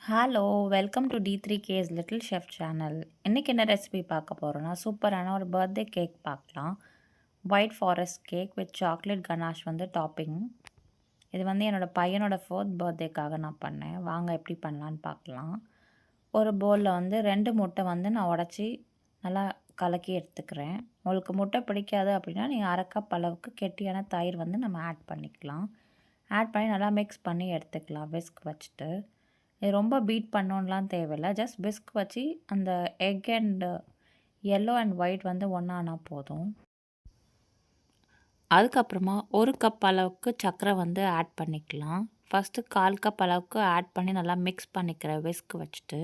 Hello! Welcome to D3K's little chef channel. இன்னைக்கு என்ன recipe பார்க்க போறோம்னா, சூப்பரான ஒரு பர்த்டே கேக் பார்க்கலாம். White forest cake with chocolate ganache வந்து டாப்பிங். இது வந்து என்னோட பையனோட 4th பர்த்டேக்காக நான் பண்ணேன். வாங்க எப்படி பண்ணலான்னு பார்க்கலாம். ஒரு பவுலில் வந்து 2 முட்டை வந்து நான் உடைச்சி நல்லா கலக்கி எடுத்துக்கிறேன். உங்களுக்கு முட்டை பிடிக்காது அப்படின்னா, நீங்கள் 1/2 கப் அளவுக்கு கெட்டியான தயிர் வந்து நம்ம ஆட் பண்ணிக்கலாம். ஆட் பண்ணி நல்லா மிக்ஸ் பண்ணி எடுத்துக்கலாம் விஸ்க் வச்சுட்டு. இது ரொம்ப பீட் பண்ணணும்லாம் தேவையில்ல. ஜஸ்ட் விஸ்க் வச்சு அந்த egg and yellow and white வந்து ஒன்றா ஆனால் போதும். அதுக்கப்புறமா 1 கப் அளவுக்கு சர்க்கரை வந்து ஆட் பண்ணிக்கலாம். ஃபஸ்ட்டு 1/4 கப் அளவுக்கு ஆட் பண்ணி நல்லா மிக்ஸ் பண்ணிக்கிறேன் விஸ்க் வச்சுட்டு.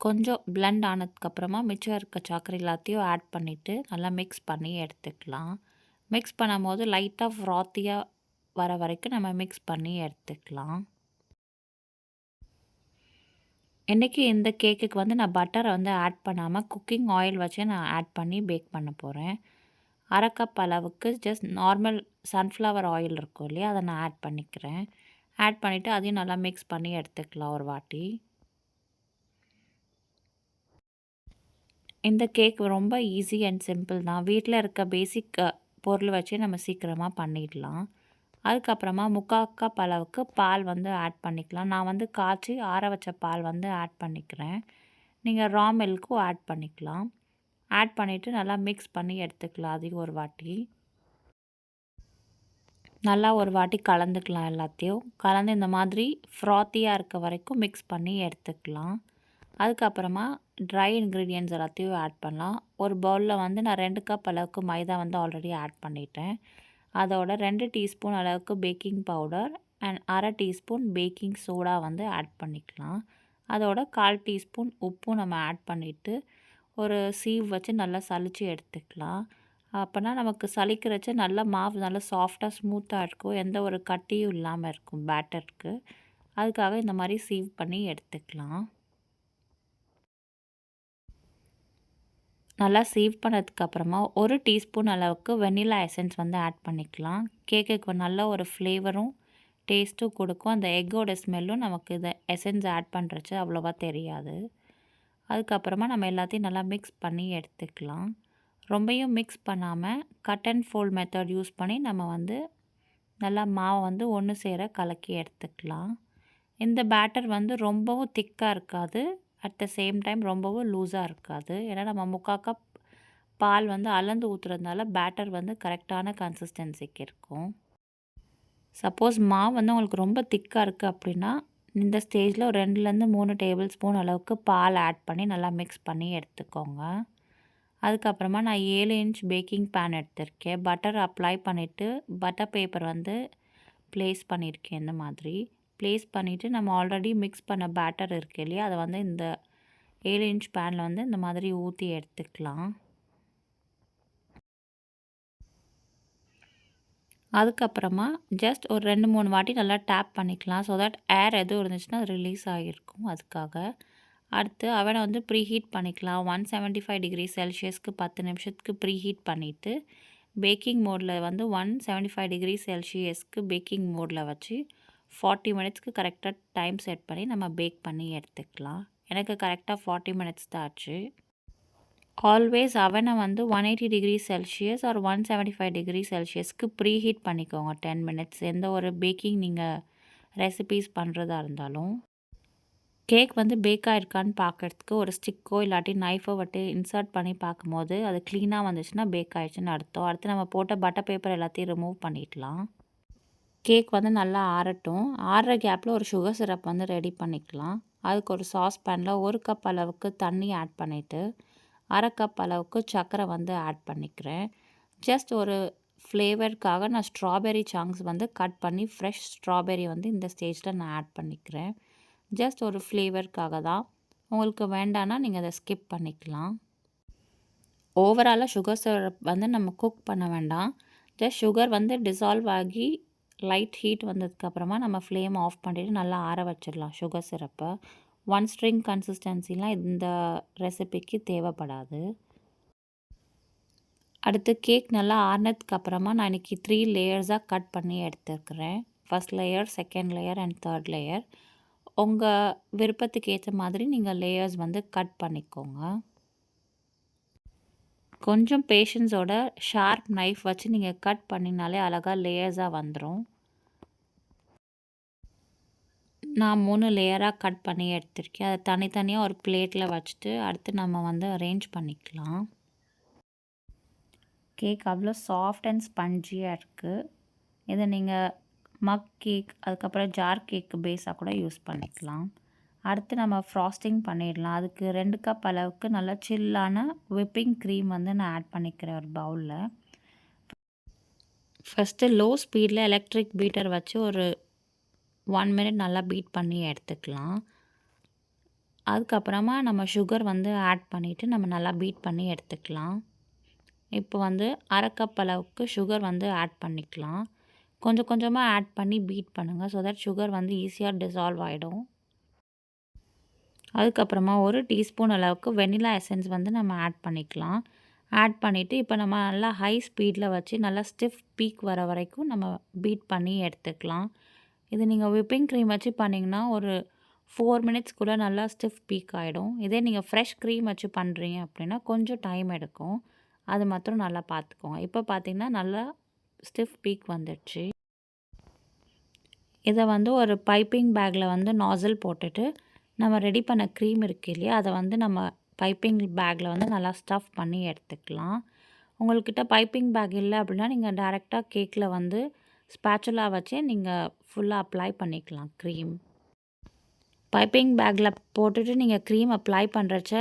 கொஞ்சம் பிளெண்ட் ஆனதுக்கப்புறமா மிச்சம் இருக்க சர்க்கரை எல்லாத்தையும் ஆட் பண்ணிவிட்டு நல்லா மிக்ஸ் பண்ணி எடுத்துக்கலாம். மிக்ஸ் பண்ணும்போது லைட்டாக ஃப்ராத்தியாக வர வரைக்கும் நம்ம மிக்ஸ் பண்ணி எடுத்துக்கலாம். இன்றைக்கி இந்த கேக்குக்கு வந்து நான் பட்டரை வந்து ஆட் பண்ணாமல் குக்கிங் ஆயில் வச்சு நான் ஆட் பண்ணி பேக் பண்ண போகிறேன். 1/2 கப் அளவுக்கு ஜஸ்ட் நார்மல் சன்ஃப்ளவர் ஆயில் இருக்கும் இல்லையா, அதை நான் ஆட் பண்ணிக்கிறேன். ஆட் பண்ணிவிட்டு அதையும் நல்லா மிக்ஸ் பண்ணி எடுத்துக்கலாம் ஒரு வாட்டி. இந்த கேக் ரொம்ப ஈஸி அண்ட் சிம்பிள் தான். வீட்டில் இருக்க பேசிக் பொருள் வச்சு நம்ம சீக்கிரமாக பண்ணிடலாம். அதுக்கப்புறமா 3/4 கப் அளவுக்கு பால் வந்து ஆட் பண்ணிக்கலாம். நான் வந்து காய்ச்சி ஆற வச்ச பால் வந்து ஆட் பண்ணிக்கிறேன். நீங்கள் ரா மில்க்கும் ஆட் பண்ணிக்கலாம். ஆட் பண்ணிவிட்டு நல்லா மிக்ஸ் பண்ணி எடுத்துக்கலாம். அதையும் ஒரு வாட்டி நல்லா ஒரு வாட்டி கலந்துக்கலாம். எல்லாத்தையும் கலந்து இந்த மாதிரி ஃப்ராத்தியாக இருக்க வரைக்கும் மிக்ஸ் பண்ணி எடுத்துக்கலாம். அதுக்கப்புறமா ட்ரை இன்க்ரீடியன்ட்ஸ் எல்லாத்தையும் ஆட் பண்ணலாம். ஒரு பவுலில் வந்து நான் 2 கப் அளவுக்கு மைதா வந்து ஆல்ரெடி ஆட் பண்ணிட்டேன். அதோட 2 டீஸ்பூன் அளவுக்கு baking powder and 1/2 teaspoon baking soda வந்து ஆட் பண்ணிக்கலாம். அதோட 1/4 டீஸ்பூன் உப்பும் நம்ம ஆட் பண்ணிவிட்டு ஒரு சீவ் வச்சு நல்லா சலிச்சு எடுத்துக்கலாம். அப்போனா நமக்கு சலிக்கிறச்ச நல்லா மாவு நல்லா சாஃப்டாக ஸ்மூத்தாக இருக்கும். எந்த ஒரு கட்டியும் இல்லாமல் இருக்கும் பேட்டருக்கு. அதுக்காக இந்த மாதிரி சீவ் பண்ணி எடுத்துக்கலாம். நல்லா சீவ் பண்ணதுக்கப்புறமா 1 டீஸ்பூன் அளவுக்கு வெண்ணிலா எசன்ஸ் வந்து ஆட் பண்ணிக்கலாம். கேக்குக்கு நல்ல ஒரு ஃப்ளேவரும் டேஸ்ட்டும் கொடுக்கும். அந்த எக்கோட ஸ்மெல்லும் நமக்கு இதை எசன்ஸ் ஆட் பண்ணுறச்சு அவ்வளோவா தெரியாது. அதுக்கப்புறமா நம்ம எல்லாத்தையும் நல்லா மிக்ஸ் பண்ணி எடுத்துக்கலாம். ரொம்பையும் மிக்ஸ் பண்ணாமல் cut and fold method use பண்ணி நம்ம வந்து நல்லா மாவை வந்து ஒன்று சேர கலக்கி எடுத்துக்கலாம். இந்த பேட்டர் வந்து ரொம்பவும் திக்காக இருக்காது, அட் த சேம் டைம் ரொம்பவும் லூஸாக இருக்காது. ஏன்னா நம்ம 3/4 கப் பால் வந்து அளந்து ஊற்றுறதுனால பேட்டர் வந்து கரெக்டான கன்சிஸ்டன்சிக்கு இருக்கும். சப்போஸ் மாவு வந்து உங்களுக்கு ரொம்ப திக்காக இருக்குது அப்படின்னா இந்த ஸ்டேஜில் ஒரு 2லேருந்து 3 டேபிள் ஸ்பூன் அளவுக்கு பால் ஆட் பண்ணி நல்லா மிக்ஸ் பண்ணி எடுத்துக்கோங்க. அதுக்கப்புறமா நான் 7 இன்ச் பேக்கிங் பேன் எடுத்திருக்கேன். பட்டர் அப்ளை பண்ணிவிட்டு பட்டர் பேப்பர் வந்து ப்ளேஸ் பண்ணியிருக்கேன். இந்த மாதிரி ப்ளேஸ் பண்ணிவிட்டு நம்ம ஆல்ரெடி மிக்ஸ் பண்ண பேட்டர் இருக்குது இல்லையா, அதை வந்து இந்த 7 இன்ச் பேனில் வந்து இந்த மாதிரி ஊற்றி எடுத்துக்கலாம். அதுக்கப்புறமா ஜஸ்ட் ஒரு 2-3 வாட்டி நல்லா டேப் பண்ணிக்கலாம். ஸோ தட் ஏர் எதுவும் இருந்துச்சுன்னா அது ரிலீஸ் ஆகியிருக்கும். அதுக்காக அடுத்து அவனை வந்து ப்ரீ ஹீட் பண்ணிக்கலாம். 175 டிகிரி செல்சியஸ்க்கு 10 நிமிஷத்துக்கு ப்ரீ ஹீட் பண்ணிவிட்டு பேக்கிங் மோடில் வந்து 175 டிகிரி செல்சியஸ்க்கு பேக்கிங் மோடில் வச்சு 40 மினிட்ஸ்க்கு கரெக்டாக டைம் செட் பண்ணி நம்ம பேக் பண்ணி எடுத்துக்கலாம். எனக்கு கரெக்டாக 40 மினிட்ஸ் தான் ஆச்சு. ஆல்வேஸ் அவனை வந்து 180 டிகிரி செல்சியஸ் ஆர் 175 டிகிரி செல்சியஸ்க்கு ப்ரீ ஹீட் பண்ணிக்கோங்க 10 மினிட்ஸ். எந்த ஒரு பேக்கிங் நீங்கள் ரெசிபீஸ் பண்ணுறதா இருந்தாலும். கேக் வந்து பேக் ஆகிருக்கான்னு பார்க்குறதுக்கு ஒரு ஸ்டிக்கோ இல்லாட்டி நைஃபோ விட்டு இன்சர்ட் பண்ணி பார்க்கும்போது அது க்ளீனாக வந்துச்சுன்னா பேக் ஆகிடுச்சுன்னு அர்த்தம். அடுத்து நம்ம போட்ட பட்டர் பேப்பர் எல்லாத்தையும் ரிமூவ் பண்ணிடலாம். கேக் வந்து நல்லா ஆறட்டும். ஆறுற கேப்பில் ஒரு சுகர் சிரப் வந்து ரெடி பண்ணிக்கலாம். அதுக்கு ஒரு சாஸ் பேனில் 1 கப் அளவுக்கு தண்ணி ஆட் பண்ணிவிட்டு 1/2 கப் அளவுக்கு சர்க்கரை வந்து ஆட் பண்ணிக்கிறேன். ஜஸ்ட் ஒரு ஃப்ளேவருக்காக நான் ஸ்ட்ராபெர்ரி சங்க்ஸ் வந்து கட் பண்ணி ஃப்ரெஷ் ஸ்ட்ராபெர்ரி வந்து இந்த ஸ்டேஜில் நான் ஆட் பண்ணிக்கிறேன். ஜஸ்ட் ஒரு ஃப்ளேவருக்காக தான். உங்களுக்கு வேண்டான்னா நீங்கள் அதை ஸ்கிப் பண்ணிக்கலாம். ஓவராலாக சுகர் சிரப் வந்து நம்ம குக் பண்ண வேண்டாம். ஜஸ்ட் சுகர் வந்து டிசால்வ் ஆகி லைட் ஹீட் வந்ததுக்கப்புறமா நம்ம ஃப்ளேம் ஆஃப் பண்ணிவிட்டு நல்லா ஆற வச்சிடலாம் சுகர் சிரப்பை. 1 ஸ்ட்ரிங் கன்சிஸ்டன்சிலாம் இந்த ரெசிபிக்கு தேவைப்படாது. அடுத்து கேக் நல்லா ஆறினதுக்கப்புறமா நான் இன்றைக்கி 3 லேயர்ஸாக கட் பண்ணி எடுத்துருக்கிறேன். First layer, second layer and third layer. உங்கள் விருப்பத்துக்கு ஏற்ற மாதிரி நீங்கள் லேயர்ஸ் வந்து கட் பண்ணிக்கோங்க. கொஞ்சம் பேஷன்ஸோட ஷார்ப் நைஃப் வச்சு நீங்கள் கட் பண்ணினாலே அழகாக லேயர்ஸாக வந்துடும். நான் 3 லேயராக கட் பண்ணி எடுத்திருக்கேன். அதை தனித்தனியாக ஒரு பிளேட்டில் வச்சுட்டு அடுத்து நம்ம வந்து அரேஞ்ச் பண்ணிக்கலாம். கேக் அவ்வளோ சாஃப்ட் அண்ட் ஸ்பஞ்சியாக இருக்குது. இதை நீங்கள் மக் கேக் அதுக்கப்புறம் ஜார் கேக்கு பேஸாக கூட யூஸ் பண்ணிக்கலாம். அடுத்து நம்ம ஃப்ராஸ்டிங் பண்ணிடலாம். அதுக்கு 2 கப் அளவுக்கு நல்லா சில்லான விப்பிங் க்ரீம் வந்து நான் ஆட் பண்ணிக்கிறேன் ஒரு பவுலில். ஃபஸ்ட்டு லோ ஸ்பீடில் எலக்ட்ரிக் பீட்டர் வச்சு ஒரு 1 மினிட் நல்லா பீட் பண்ணி எடுத்துக்கலாம். அதுக்கப்புறமா நம்ம சுகர் வந்து ஆட் பண்ணிவிட்டு நம்ம நல்லா பீட் பண்ணி எடுத்துக்கலாம். இப்போ வந்து 1/2 கப் அளவுக்கு சுகர் வந்து ஆட் பண்ணிக்கலாம். கொஞ்சம் கொஞ்சமாக ஆட் பண்ணி பீட் பண்ணுங்கள். ஸோ தட் சுகர் வந்து ஈஸியாக டிசால்வ் ஆகிடும். அதுக்கப்புறமா 1 டீஸ்பூன் அளவுக்கு வெனிலா எசன்ஸ் வந்து நம்ம ஆட் பண்ணிக்கலாம். ஆட் பண்ணிவிட்டு இப்போ நம்ம நல்லா ஹை ஸ்பீடில் வச்சு நல்லா ஸ்டிஃப் பீக் வர வரைக்கும் நம்ம பீட் பண்ணி எடுத்துக்கலாம். இது நீங்கள் விப்பிங் க்ரீம் வச்சு பண்ணிங்கன்னா ஒரு 4 மினிட்ஸ்க்குள்ளே நல்லா ஸ்டிஃப் பீக் ஆகிடும். இதே நீங்கள் ஃப்ரெஷ் க்ரீம் வச்சு பண்ணுறீங்க அப்படின்னா கொஞ்சம் டைம் எடுக்கும். அது மாத்திரம் நல்லா பார்த்துக்கோங்க. இப்போ பார்த்தீங்கன்னா நல்லா ஸ்டிஃப் பீக் வந்துடுச்சு. இதை வந்து ஒரு பைப்பிங் பேக்கில் வந்து நாசில் போட்டுட்டு நம்ம ரெடி பண்ண க்ரீம் இருக்குது இல்லையா, அதை வந்து நம்ம பைப்பிங் பேக்கில் வந்து நல்லா ஸ்டஃப் பண்ணி எடுத்துக்கலாம். உங்கள்கிட்ட பைப்பிங் பேக் இல்லை அப்படின்னா நீங்கள் டைரெக்டாக கேக்கில் வந்து ஸ்பேச்சுலா வச்சு நீங்கள் ஃபுல்லாக அப்ளை பண்ணிக்கலாம் க்ரீம். பைப்பிங் பேக்கில் போட்டுட்டு நீங்கள் க்ரீம் அப்ளை பண்ணுறச்ச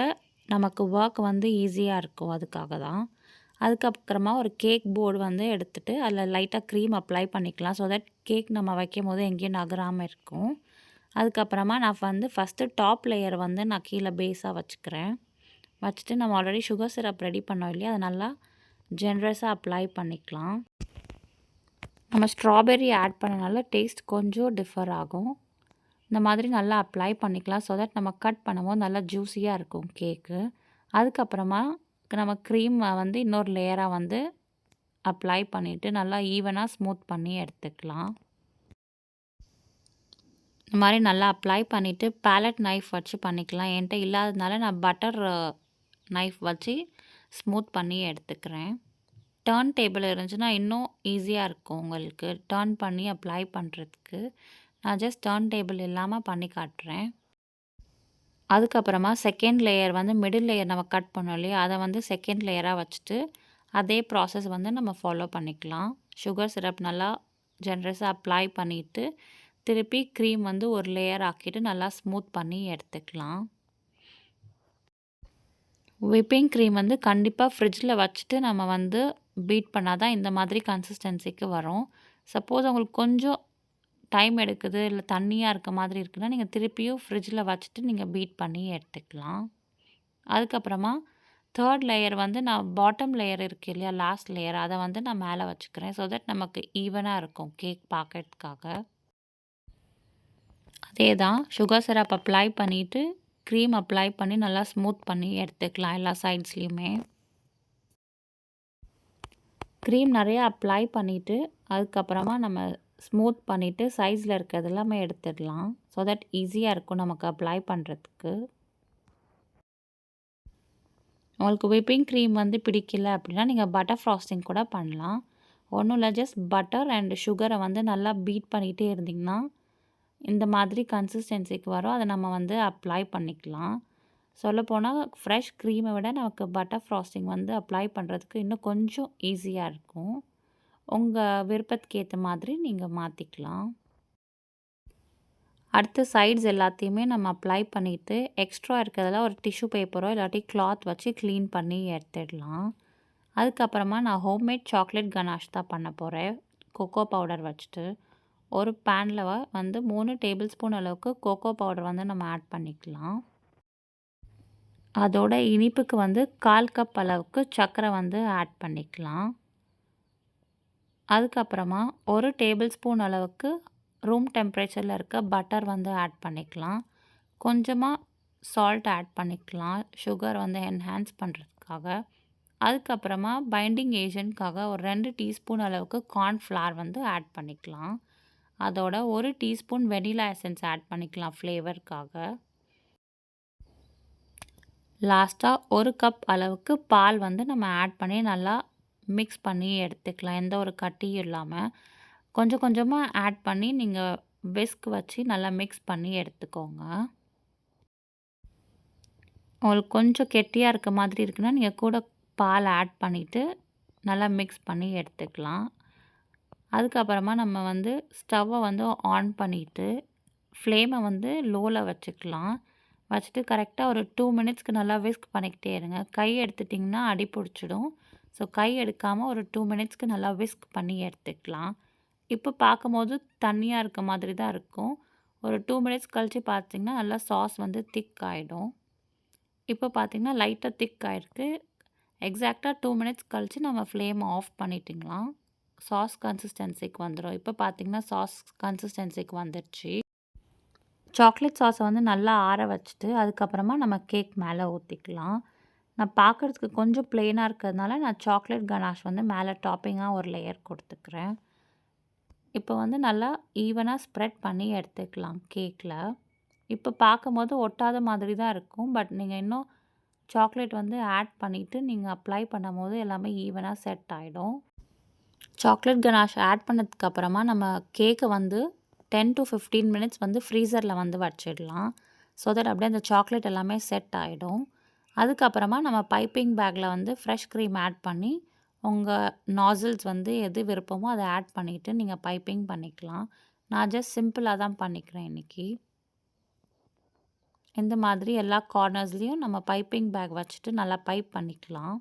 நமக்கு ஒர்க் வந்து ஈஸியாக இருக்கும். அதுக்காக தான். அதுக்கப்புறமா ஒரு கேக் போர்டு வந்து எடுத்துகிட்டு அதில் லைட்டாக க்ரீம் அப்ளை பண்ணிக்கலாம். ஸோ தட் கேக் நம்ம வைக்கும் போது எங்கேயும் நகராமல் இருக்கும். அதுக்கப்புறமா நான் வந்து ஃபஸ்ட்டு டாப் லேயர் வந்து நான் கீழே பேஸாக வச்சுக்கிறேன். வச்சுட்டு நம்ம ஆல்ரெடி சுகர் சிரப் ரெடி பண்ணோம் இல்லையா, அதை நல்லா ஜென்ரஸாக அப்ளை பண்ணிக்கலாம். நம்ம ஸ்ட்ராபெர்ரி ஆட் பண்ணனால டேஸ்ட் கொஞ்சம் டிஃபர் ஆகும். இந்த மாதிரி நல்லா அப்ளை பண்ணிக்கலாம். ஸோ தட் நம்ம கட் பண்ணும்போது நல்லா ஜூஸியாக இருக்கும் கேக்கு. அதுக்கப்புறமா நம்ம க்ரீம் வந்து இன்னொரு லேயராக வந்து அப்ளை பண்ணிவிட்டு நல்லா ஈவனாக ஸ்மூத் பண்ணி எடுத்துக்கலாம். இந்த மாதிரி நல்லா அப்ளை பண்ணிவிட்டு பேலட் நைஃப் வச்சு பண்ணிக்கலாம். என்கிட்ட இல்லாததுனால நான் பட்டர் நைஃப் வச்சு ஸ்மூத் பண்ணி எடுத்துக்கிறேன். டர்ன் டேபிள் இருந்துச்சுன்னா இன்னும் ஈஸியாக இருக்கும் உங்களுக்கு டர்ன் பண்ணி அப்ளை பண்ணுறதுக்கு. நான் ஜஸ்ட் டர்ன் டேபிள் இல்லாமல் பண்ணி காட்டுறேன். அதுக்கப்புறமா செகண்ட் லேயர் வந்து மிடில் லேயர் நம்ம கட் பண்ணோம் இல்லையா, அதை வந்து செகண்ட் லேயராக வச்சுட்டு அதே ப்ராசஸ் வந்து நம்ம ஃபாலோ பண்ணிக்கலாம். சுகர் சிரப் நல்லா ஜென்ரஸாக அப்ளை பண்ணிவிட்டு திருப்பி க்ரீம் வந்து ஒரு லேயர் ஆக்கிட்டு நல்லா ஸ்மூத் பண்ணி எடுத்துக்கலாம். விப்பிங் க்ரீம் வந்து கண்டிப்பாக ஃப்ரிட்ஜில் வச்சுட்டு நம்ம வந்து பீட் பண்ணால் தான் இந்த மாதிரி கன்சிஸ்டன்சிக்கு வரும். சப்போஸ் உங்களுக்கு கொஞ்சம் டைம் எடுக்குது இல்லை தண்ணியாக இருக்க மாதிரி இருக்குன்னா நீங்கள் திருப்பியும் ஃப்ரிட்ஜில் வச்சுட்டு நீங்கள் பீட் பண்ணி எடுத்துக்கலாம். அதுக்கப்புறமா தேர்ட் லேயர் வந்து நான் பாட்டம் லேயர் இருக்குது இல்லையா, லாஸ்ட் லேயர், அதை வந்து நான் மேலே வச்சுக்கிறேன். ஸோ தட் நமக்கு ஈவனாக இருக்கும் கேக் பார்க்கறதுக்காக. அதே தான் சுகர் சிரப் அப்ளை பண்ணிவிட்டு க்ரீம் அப்ளை பண்ணி நல்லா ஸ்மூத் பண்ணி எடுத்துக்கலாம் எல்லா சைட்ஸ்லேயுமே. க்ரீம் நிறையா அப்ளை பண்ணிவிட்டு அதுக்கப்புறமா நம்ம ஸ்மூத் பண்ணிவிட்டு சைஸில் இருக்கிறது எல்லாமே எடுத்துடலாம். ஸோ தட் ஈஸியாக இருக்கும் நமக்கு அப்ளை பண்ணுறதுக்கு. உங்களுக்கு விப்பிங் க்ரீம் வந்து பிடிக்கல அப்படின்னா நீங்கள் பட்டர் ஃப்ராஸ்டிங் கூட பண்ணலாம். ஒன்றும் இல்லை, ஜஸ்ட் பட்டர் அண்ட் சுகரை வந்து நல்லா பீட் பண்ணிகிட்டே இருந்திங்கன்னா இந்த மாதிரி கன்சிஸ்டன்சிக்கு வரும். அதை நம்ம வந்து அப்ளை பண்ணிக்கலாம். சொல்லப்போனால் ஃப்ரெஷ் க்ரீமை விட நமக்கு பட்டர் ஃப்ராஸ்டிங் வந்து அப்ளை பண்ணுறதுக்கு இன்னும் கொஞ்சம் ஈஸியாக இருக்கும். உங்கள் விருப்பத்துக்கு ஏற்ற மாதிரி நீங்கள் மாற்றிக்கலாம். அடுத்து சைட்ஸ் எல்லாத்தையுமே நம்ம அப்ளை பண்ணிவிட்டு எக்ஸ்ட்ரா இருக்கிறதெல்லாம் ஒரு டிஷ்யூ பேப்பரோ இல்லாட்டி கிளாத் வச்சு க்ளீன் பண்ணி எடுத்துடலாம். அதுக்கப்புறமா நான் ஹோம்மேட் சாக்லேட் கனாஷ் தான் பண்ண போகிறேன். கொக்கோ பவுடர் வச்சுட்டு ஒரு பேனில் வந்து 3 டேபிள் ஸ்பூன் அளவுக்கு கோகோ பவுடர் வந்து நம்ம ஆட் பண்ணிக்கலாம். அதோட இனிப்புக்கு வந்து 1/4 கப் அளவுக்கு சர்க்கரை வந்து ஆட் பண்ணிக்கலாம். அதுக்கப்புறமா 1 டேபிள் ஸ்பூன் அளவுக்கு ரூம் டெம்பரேச்சரில் இருக்க பட்டர் வந்து ஆட் பண்ணிக்கலாம். கொஞ்சமாக சால்ட் ஆட் பண்ணிக்கலாம் சுகர் வந்து என்ஹான்ஸ் பண்ணுறதுக்காக. அதுக்கப்புறமா பைண்டிங் ஏஜென்ட்காக ஒரு 2 டீஸ்பூன் அளவுக்கு கார்ன்ஃப்ளவர் வந்து ஆட் பண்ணிக்கலாம். அதோட 1 டீஸ்பூன் வெனிலா எசன்ஸ் ஆட் பண்ணிக்கலாம் ஃப்ளேவருக்காக. லாஸ்ட்டாக 1 கப் அளவுக்கு பால் வந்து நம்ம ஆட் பண்ணி நல்லா மிக்ஸ் பண்ணி எடுத்துக்கலாம். எந்த ஒரு கட்டியும் இல்லாமல் கொஞ்சம் கொஞ்சமாக ஆட் பண்ணி நீங்கள் விஸ்க் வச்சு நல்லா மிக்ஸ் பண்ணி எடுத்துக்கோங்க. உங்களுக்கு கொஞ்சம் கெட்டியாக இருக்க மாதிரி இருக்குன்னா நீங்கள் கூட பால் ஆட் பண்ணிவிட்டு நல்லா மிக்ஸ் பண்ணி எடுத்துக்கலாம். அதுக்கப்புறமா நம்ம வந்து ஸ்டவ்வை வந்து ஆன் பண்ணிவிட்டு ஃப்ளேமை வந்து லோவில் வச்சுக்கலாம். வச்சுட்டு கரெக்டாக ஒரு 2 மினிட்ஸ்க்கு நல்லா விஸ்க் பண்ணிக்கிட்டே இருங்க. கை எடுத்துட்டிங்கன்னா அடி பிடிச்சிடும். ஸோ கை எடுக்காமல் ஒரு 2 மினிட்ஸ்க்கு நல்லா விஸ்க் பண்ணி எடுத்துக்கலாம். இப்போ பார்க்கும்போது தண்ணியாக இருக்க மாதிரி தான் இருக்கும். ஒரு 2 மினிட்ஸ் கழித்து பார்த்திங்கன்னா நல்லா சாஸ் வந்து திக் ஆகிடும். இப்போ பார்த்திங்கன்னா லைட்டாக திக் ஆகிருக்கு. எக்ஸாக்டாக 2 மினிட்ஸ் கழித்து நம்ம ஃப்ளேமை ஆஃப் பண்ணிட்டிங்களாம். சாஸ் கன்சிஸ்டன்சிக்கு வந்துடும். இப்போ பார்த்திங்கன்னா சாஸ் கன்சிஸ்டன்சிக்கு வந்துடுச்சு. சாக்லேட் சாஸை வந்து நல்லா ஆற வச்சுட்டு அதுக்கப்புறமா நம்ம கேக் மேலே ஊற்றிக்கலாம். நான் பார்க்குறதுக்கு கொஞ்சம் ப்ளெயினாக இருக்கிறதுனால நான் சாக்லேட் கனாஷ் வந்து மேலே டாப்பிங்காக ஒரு லேயர் கொடுத்துக்கிறேன். இப்போ வந்து நல்லா ஈவனாக ஸ்ப்ரெட் பண்ணி எடுத்துக்கலாம் கேக்கில். இப்போ பார்க்கும்போது ஒட்டாத மாதிரி தான் இருக்கும். பட் நீங்கள் இன்னும் சாக்லேட் வந்து ஆட் பண்ணிவிட்டு நீங்கள் அப்ளை பண்ணும்போது எல்லாமே ஈவனாக செட் ஆகிடும். சாக்லேட் கனாஷ் ஆட் பண்ணதுக்கப்புறமா நம்ம கேக்கை வந்து 10 to 15 மினிட்ஸ் வந்து ஃப்ரீசரில் வந்து வச்சிடலாம். ஸோ தட் அப்படியே அந்த சாக்லேட் எல்லாமே செட் ஆகிடும். அதுக்கப்புறமா நம்ம பைப்பிங் பேக்கில் வந்து ஃப்ரெஷ் க்ரீம் ஆட் பண்ணி உங்கள் நாசில்ஸ் வந்து எது விருப்பமோ அதை ஆட் பண்ணிவிட்டு நீங்கள் பைப்பிங் பண்ணிக்கலாம். நான் ஜஸ்ட் சிம்பிளாக தான் பண்ணிக்கிறேன் இன்றைக்கி. இந்த மாதிரி எல்லா கார்னர்ஸ்லேயும் நம்ம பைப்பிங் பேக் வச்சுட்டு நல்லா பைப் பண்ணிக்கலாம்.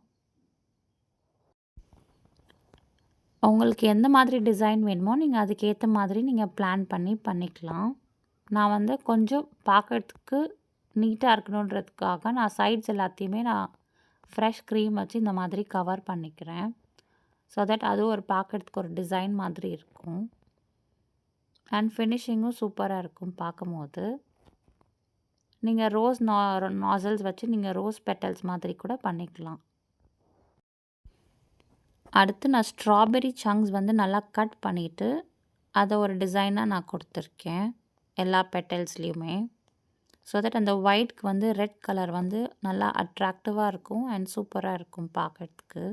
உங்களுக்கு எந்த மாதிரி டிசைன் வேணுமோ நீங்கள் அதுக்கேற்ற மாதிரி நீங்கள் பிளான் பண்ணி பண்ணிக்கலாம். நான் வந்து கொஞ்சம் பார்க்குறதுக்கு நீட்டாக இருக்கணுன்றதுக்காக நான் சைட்ஸ் எல்லாத்தையுமே நான் ஃப்ரெஷ் க்ரீம் வச்சு இந்த மாதிரி கவர் பண்ணிக்கிறேன். ஸோ தட் அதுவும் ஒரு பார்க்குறதுக்கு ஒரு டிசைன் மாதிரி இருக்கும். அண்ட் ஃபினிஷிங்கும் சூப்பராக இருக்கும் பார்க்கும்போது. நீங்கள் ரோஸ் நாசல்ஸ் வச்சு நீங்கள் ரோஸ் பெட்டல்ஸ் மாதிரி கூட பண்ணிக்கலாம். அடுத்து நான் ஸ்ட்ராபெரி சங்க்ஸ் வந்து நல்லா கட் பண்ணிவிட்டு அதை ஒரு டிசைனாக நான் கொடுத்துருக்கேன் எல்லா பெட்டல்ஸ்லேயுமே. ஸோ தட் அந்த ஒயிட்க்கு வந்து ரெட் கலர் வந்து நல்லா அட்ராக்டிவாக இருக்கும் அண்ட் சூப்பராக இருக்கும் பார்க்குறதுக்கு.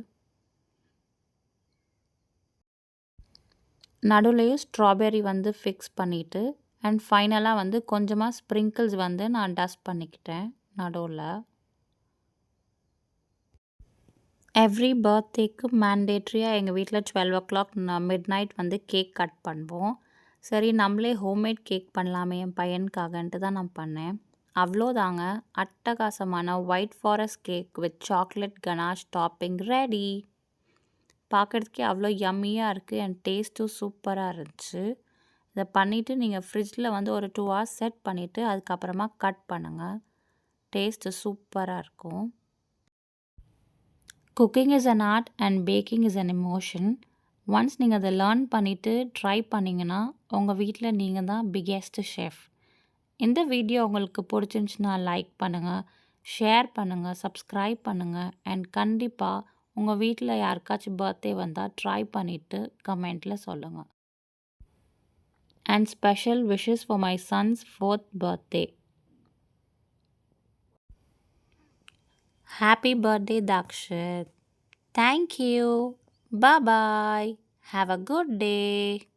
நடுவுலையும் ஸ்ட்ராபெரி வந்து ஃபிக்ஸ் பண்ணிவிட்டு அண்ட் ஃபைனலாக வந்து கொஞ்சமாக ஸ்ப்ரிங்கிள்ஸ் வந்து நான் டஸ்ட் பண்ணிக்கிட்டேன் நடுவில். எவ்ரி பர்த்டேக்கு மேண்டேட்ரியாக எங்கள் வீட்டில் 12 o'clock மிட் நைட் வந்து கேக் கட் பண்ணுவோம். சரி நம்மளே ஹோம்மேட் கேக் பண்ணலாமே என் பையனுக்காகன்ட்டு தான் நான் பண்ணேன். அவ்வளோதாங்க, அட்டகாசமான white forest cake with chocolate ganache topping ready. பார்க்குறதுக்கே அவ்வளோ யம்மியாக இருக்குது அண்ட் டேஸ்ட்டும் சூப்பராக இருந்துச்சு. இதை பண்ணிவிட்டு நீங்கள் ஃப்ரிட்ஜில் வந்து ஒரு 2 hours செட் பண்ணிவிட்டு அதுக்கப்புறமா கட் பண்ணுங்கள். டேஸ்ட்டு சூப்பராக இருக்கும். Cooking is an art and baking is an emotion. Once நீங்கள் அதை லேர்ன் பண்ணிவிட்டு ட்ரை பண்ணிங்கன்னா உங்கள் வீட்டில் நீங்கள் தான் பிக்கெஸ்ட் ஷெஃப். இந்த வீடியோ உங்களுக்கு பிடிச்சிருந்துச்சுன்னா லைக் பண்ணுங்கள், ஷேர் பண்ணுங்கள், சப்ஸ்கிரைப் பண்ணுங்கள் அண்ட் கண்டிப்பாக உங்கள் வீட்டில் யாருக்காச்சும் பர்த்டே வந்தால் ட்ரை பண்ணிவிட்டு கமெண்ட்டில் சொல்லுங்கள். And special wishes for my sons 4th birthday. Happy birthday, Dakshit. Thank you. Bye-bye. Have a good day.